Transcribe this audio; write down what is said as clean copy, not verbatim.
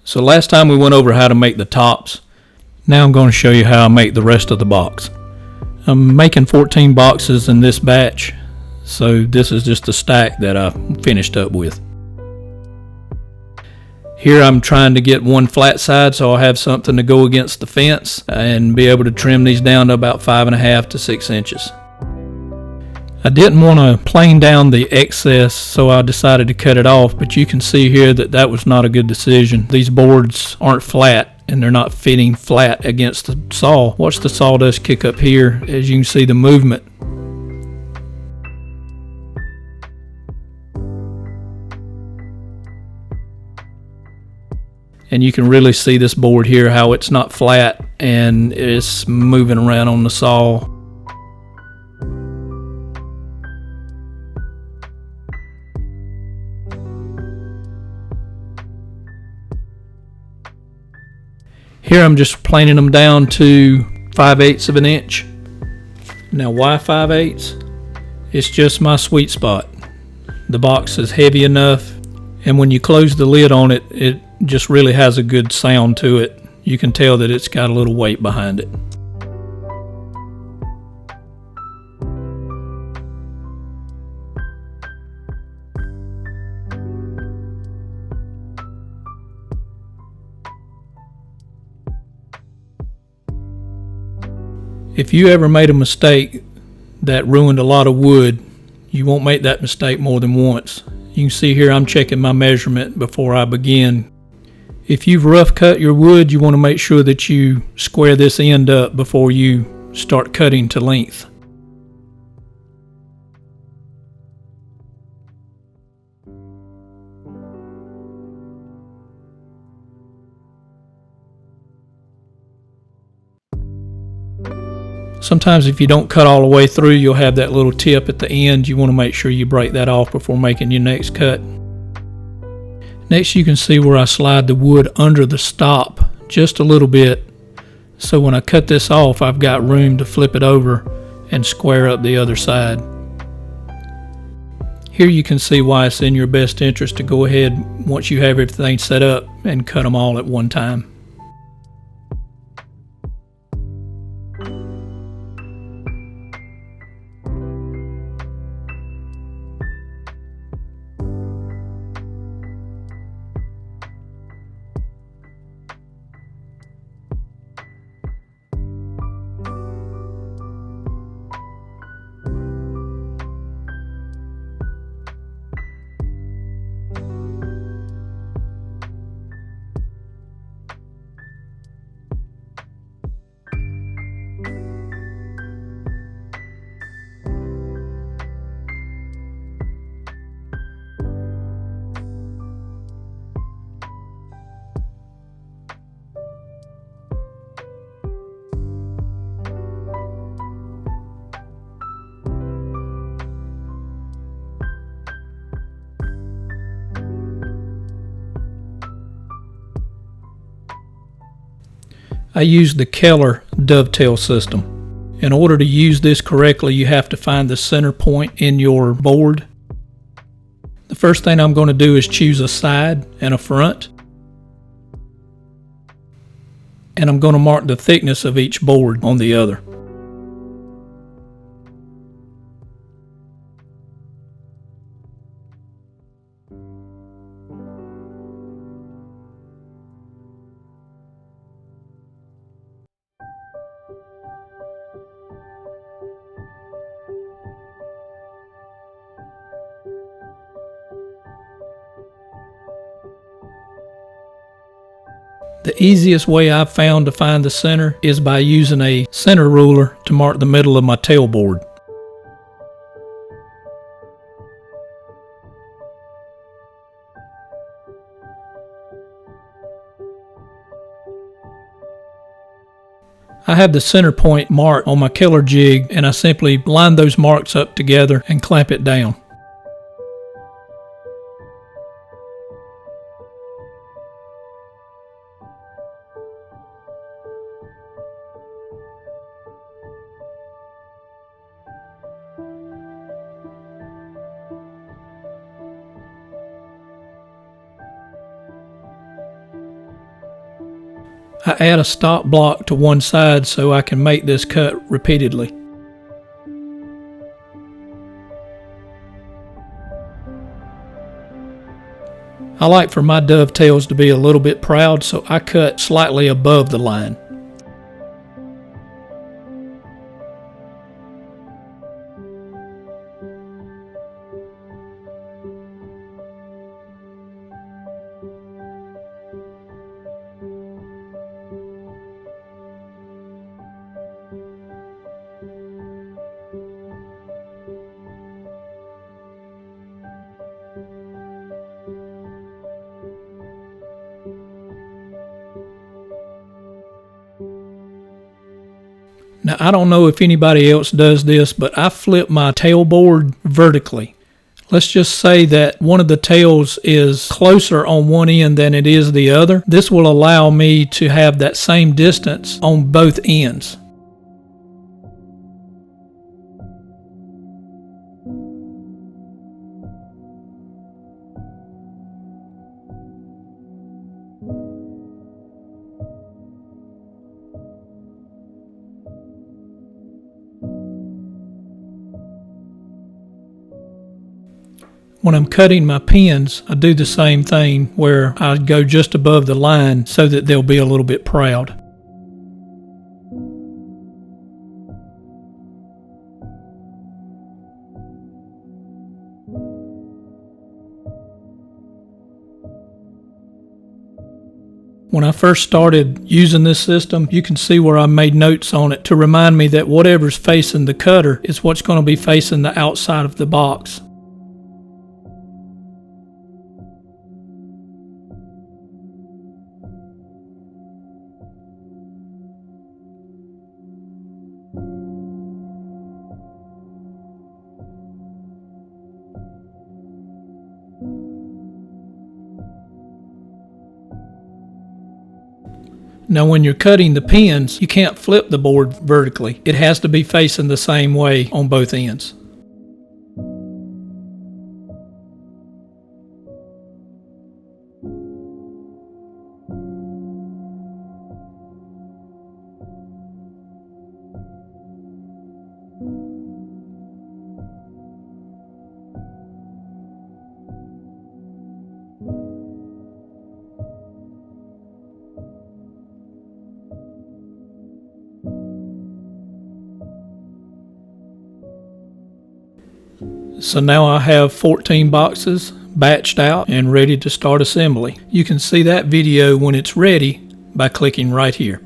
So last time we went over how to make the tops. Now I'm going to show you how I make the rest of the box. I'm making 14 boxes in this batch, so this is just a stack that I finished up with. Here I'm trying to get one flat side so I'll have something to go against the fence and be able to trim these down to about 5.5 to 6 inches. I didn't want to plane down the excess, so I decided to cut it off, but you can see here that that was not a good decision. These boards aren't flat and they're not fitting flat against the saw. Watch the sawdust kick up here. As you can see the movement. And you can really see this board here, how it's not flat and it's moving around on the saw. Here I'm just planing them down to 5/8 of an inch. Now why 5/8? It's just my sweet spot. The box is heavy enough, and when you close the lid on it, it just really has a good sound to it. You can tell that it's got a little weight behind it. If you ever made a mistake that ruined a lot of wood, you won't make that mistake more than once. You can see here I'm checking my measurement before I begin. If you've rough cut your wood, you want to make sure that you square this end up before you start cutting to length. Sometimes if you don't cut all the way through, you'll have that little tip at the end. You want to make sure you break that off before making your next cut. Next, you can see where I slide the wood under the stop just a little bit. So when I cut this off, I've got room to flip it over and square up the other side. Here you can see why it's in your best interest to go ahead once you have everything set up and cut them all at one time. I use the Keller dovetail system. In order to use this correctly, you have to find the center point in your board. The first thing I'm going to do is choose a side and a front. And I'm going to mark the thickness of each board on the other. The easiest way I've found to find the center is by using a center ruler to mark the middle of my tailboard. I have the center point marked on my Keller jig, and I simply line those marks up together and clamp it down. I add a stop block to one side so I can make this cut repeatedly. I like for my dovetails to be a little bit proud, so I cut slightly above the line. Now, I don't know if anybody else does this, but I flip my tailboard vertically. Let's just say that one of the tails is closer on one end than it is the other. This will allow me to have that same distance on both ends. When I'm cutting my pins, I do the same thing where I go just above the line so that they'll be a little bit proud. When I first started using this system, you can see where I made notes on it to remind me that whatever's facing the cutter is what's going to be facing the outside of the box. Now when you're cutting the pins, you can't flip the board vertically. It has to be facing the same way on both ends. So now I have 14 boxes batched out and ready to start assembly. You can see that video when it's ready by clicking right here.